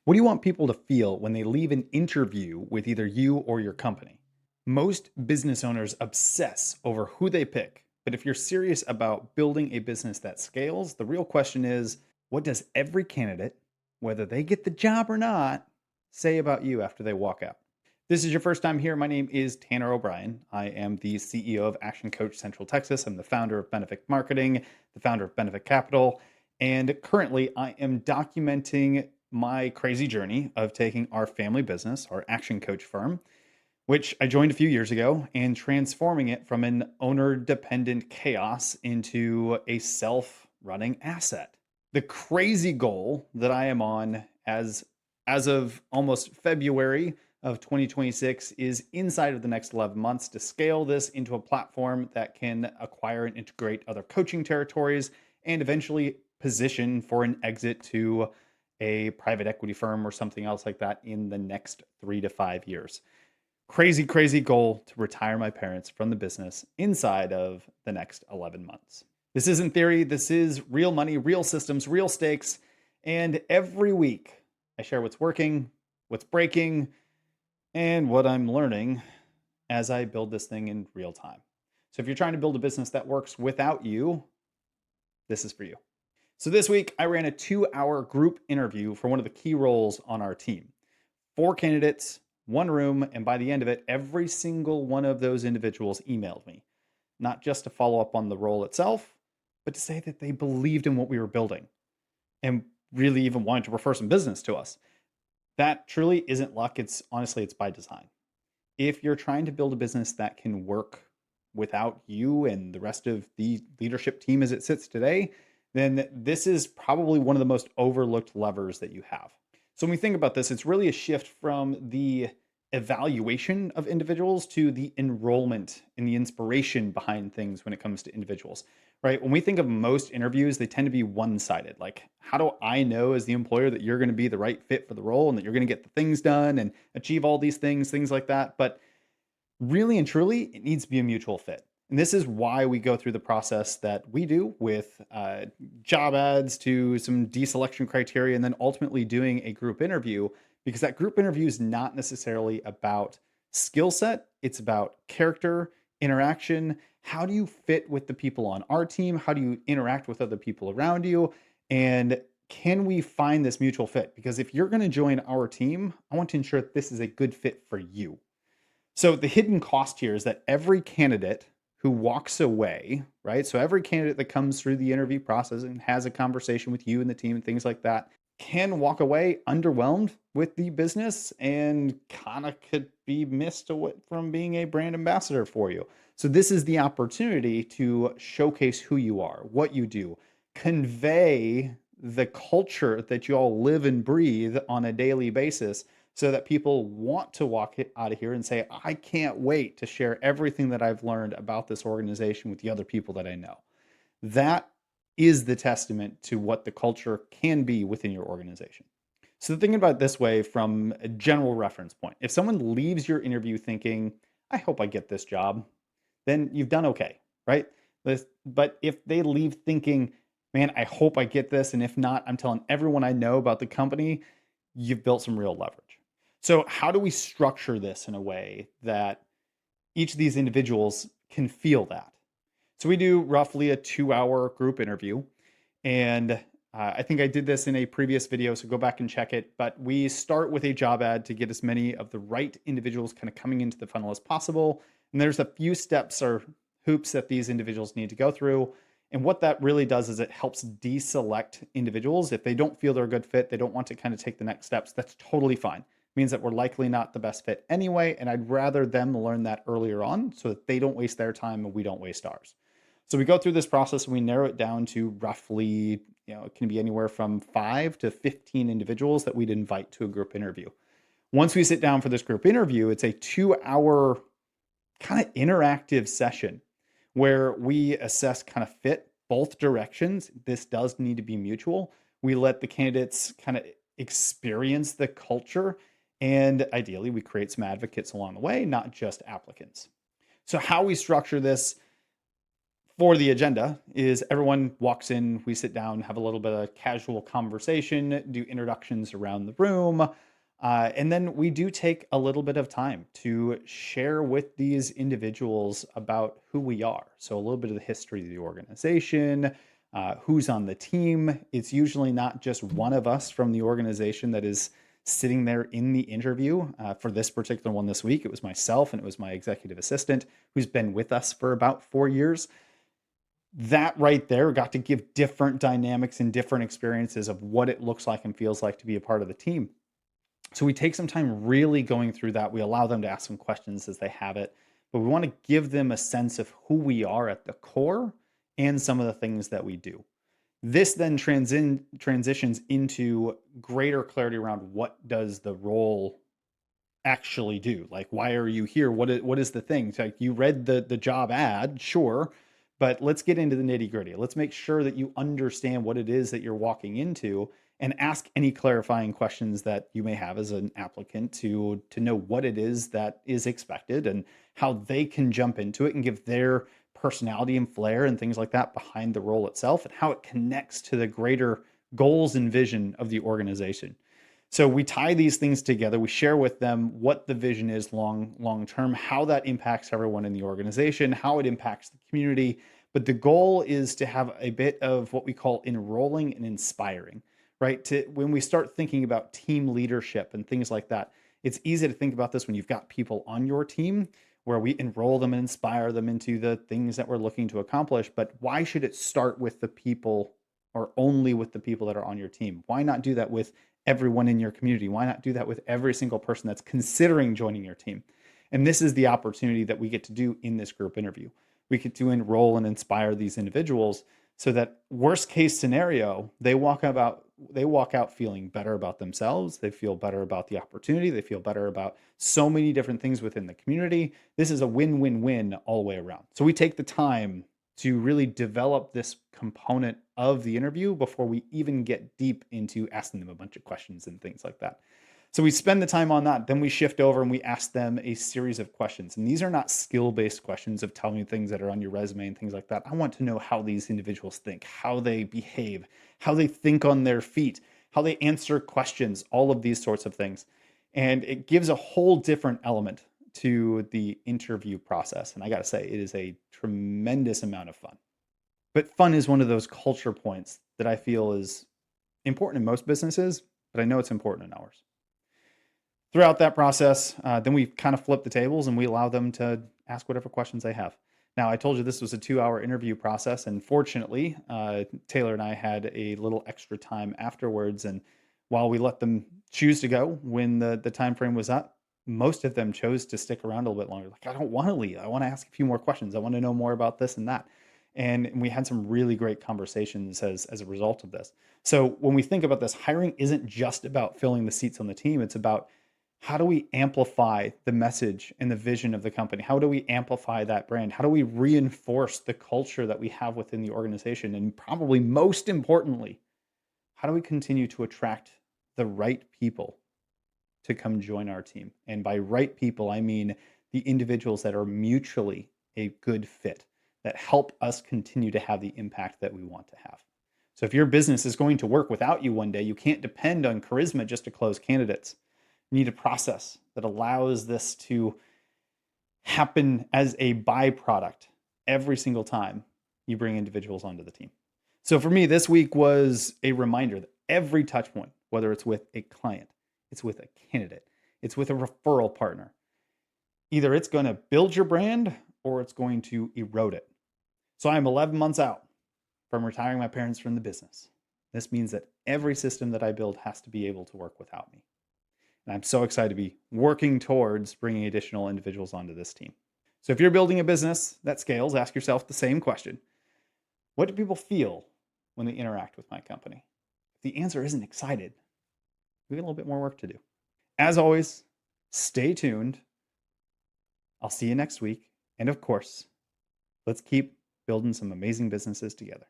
What do you want people to feel when they leave an interview with either you or your company? Most business owners obsess over who they pick. But if you're serious about building a business that scales, the real question is what does every candidate, whether they get the job or not, say about you after they walk out? This is your first time here. My name is Tanner O'Brien. I am the CEO of Action Coach Central Texas. I'm the founder of Benefit Marketing, the founder of Benefit Capital, and currently I am documenting my crazy journey of taking our family business, our Action Coach firm, which I joined a few years ago, and transforming it from an owner dependent chaos into a self running asset. The crazy goal that I am on as of almost February of 2026 is inside of the next 11 months to scale this into a platform that can acquire and integrate other coaching territories and eventually position for an exit to a private equity firm or something else like that in the next 3 to 5 years. Crazy, crazy goal to retire my parents from the business inside of the next 11 months. This isn't theory. This is real money, real systems, real stakes. And every week I share what's working, what's breaking, and what I'm learning as I build this thing in real time. So if you're trying to build a business that works without you, this is for you. So this week I ran a 2-hour group interview for one of the key roles on our team. 4 candidates, 1 room, and by the end of it, every single one of those individuals emailed me, not just to follow up on the role itself, but to say that they believed in what we were building and really even wanted to refer some business to us. That truly isn't luck. It's by design. If you're trying to build a business that can work without you and the rest of the leadership team as it sits today, then this is probably one of the most overlooked levers that you have. So when we think about this, it's really a shift from the evaluation of individuals to the enrollment and the inspiration behind things when it comes to individuals, right? When we think of most interviews, they tend to be one-sided. Like, how do I know as the employer that you're going to be the right fit for the role and that you're going to get the things done and achieve all these things like that? But really and truly, it needs to be a mutual fit. And this is why we go through the process that we do with job ads to some deselection criteria and then ultimately doing a group interview, because that group interview is not necessarily about skill set. It's about character, interaction. How do you fit with the people on our team? How do you interact with other people around you? And can we find this mutual fit? Because if you're going to join our team, I want to ensure that this is a good fit for you. So the hidden cost here is that every candidate who walks away, right? So every candidate that comes through the interview process and has a conversation with you and the team and things like that can walk away underwhelmed with the business and kind of could be missed from being a brand ambassador for you. So this is the opportunity to showcase who you are, what you do, convey the culture that you all live and breathe on a daily basis so that people want to walk out of here and say, I can't wait to share everything that I've learned about this organization with the other people that I know. That is the testament to what the culture can be within your organization. So thinking about it this way from a general reference point, if someone leaves your interview thinking, I hope I get this job, then you've done okay, right? But if they leave thinking, man, I hope I get this, and if not, I'm telling everyone I know about the company, you've built some real leverage. So how do we structure this in a way that each of these individuals can feel that? So we do roughly a 2-hour group interview. And I think I did this in a previous video, so go back and check it. But we start with a job ad to get as many of the right individuals kind of coming into the funnel as possible. And there's a few steps or hoops that these individuals need to go through. And what that really does is it helps deselect individuals. If they don't feel they're a good fit, they don't want to kind of take the next steps, that's totally fine. Means that we're likely not the best fit anyway, and I'd rather them learn that earlier on so that they don't waste their time and we don't waste ours. So we go through this process and we narrow it down to roughly, it can be anywhere from 5 to 15 individuals that we'd invite to a group interview. Once we sit down for this group interview, it's a 2-hour kind of interactive session where we assess kind of fit both directions. This does need to be mutual. We let the candidates kind of experience the culture. And ideally, we create some advocates along the way, not just applicants. So how we structure this, for the agenda is everyone walks in, we sit down, have a little bit of casual conversation, do introductions around the room. And then we do take a little bit of time to share with these individuals about who we are. So, a little bit of the history of the organization, who's on the team. It's usually not just one of us from the organization that is sitting there in the interview. For this particular one this week, it was myself and it was my executive assistant who's been with us for about 4 years. That right there got to give different dynamics and different experiences of what it looks like and feels like to be a part of the team. So we take some time really going through that. We allow them to ask some questions as they have it, but we want to give them a sense of who we are at the core and some of the things that we do. This then transitions into greater clarity around what does the role actually do? Like, why are you here? What is the thing? It's like you read the job ad, sure, but let's get into the nitty gritty. Let's make sure that you understand what it is that you're walking into, and ask any clarifying questions that you may have as an applicant to know what it is that is expected and how they can jump into it and give their personality and flair and things like that behind the role itself, and how it connects to the greater goals and vision of the organization. So we tie these things together. We share with them what the vision is long term, how that impacts everyone in the organization, how it impacts the community. But the goal is to have a bit of what we call enrolling and inspiring, right? To when we start thinking about team leadership and things like that, it's easy to think about this when you've got people on your team where we enroll them and inspire them into the things that we're looking to accomplish. But why should it start with the people, or only with the people that are on your team? Why not do that with everyone in your community? Why not do that with every single person that's considering joining your team? And this is the opportunity that we get to do in this group interview. We get to enroll and inspire these individuals so that worst case scenario, they walk out feeling better about themselves. They feel better about the opportunity. They feel better about so many different things within the community. This is a win-win-win all the way around. So we take the time to really develop this component of the interview before we even get deep into asking them a bunch of questions and things like that. So we spend the time on that. Then we shift over and we ask them a series of questions. And these are not skill-based questions of telling me things that are on your resume and things like that. I want to know how these individuals think, how they behave, how they think on their feet, how they answer questions, all of these sorts of things. And it gives a whole different element to the interview process. And I got to say, it is a tremendous amount of fun. But fun is one of those culture points that I feel is important in most businesses, but I know it's important in ours. Throughout that process, then we kind of flip the tables and we allow them to ask whatever questions they have. Now, I told you this was a 2-hour interview process, and fortunately, Taylor and I had a little extra time afterwards. And while we let them choose to go when the time frame was up, most of them chose to stick around a little bit longer. Like, I don't want to leave. I want to ask a few more questions. I want to know more about this and that. And we had some really great conversations as a result of this. So when we think about this, hiring isn't just about filling the seats on the team. It's about how do we amplify the message and the vision of the company? How do we amplify that brand? How do we reinforce the culture that we have within the organization? And probably most importantly, how do we continue to attract the right people to come join our team? And by right people, I mean the individuals that are mutually a good fit, that help us continue to have the impact that we want to have. So if your business is going to work without you one day, you can't depend on charisma just to close candidates. You need a process that allows this to happen as a byproduct every single time you bring individuals onto the team. So for me, this week was a reminder that every touch point, whether it's with a client, it's with a candidate, it's with a referral partner, either it's going to build your brand or it's going to erode it. So I'm 11 months out from retiring my parents from the business. This means that every system that I build has to be able to work without me. And I'm so excited to be working towards bringing additional individuals onto this team. So if you're building a business that scales, ask yourself the same question. What do people feel when they interact with my company? If the answer isn't excited, we got a little bit more work to do. As always, stay tuned. I'll see you next week. And of course, let's keep building some amazing businesses together.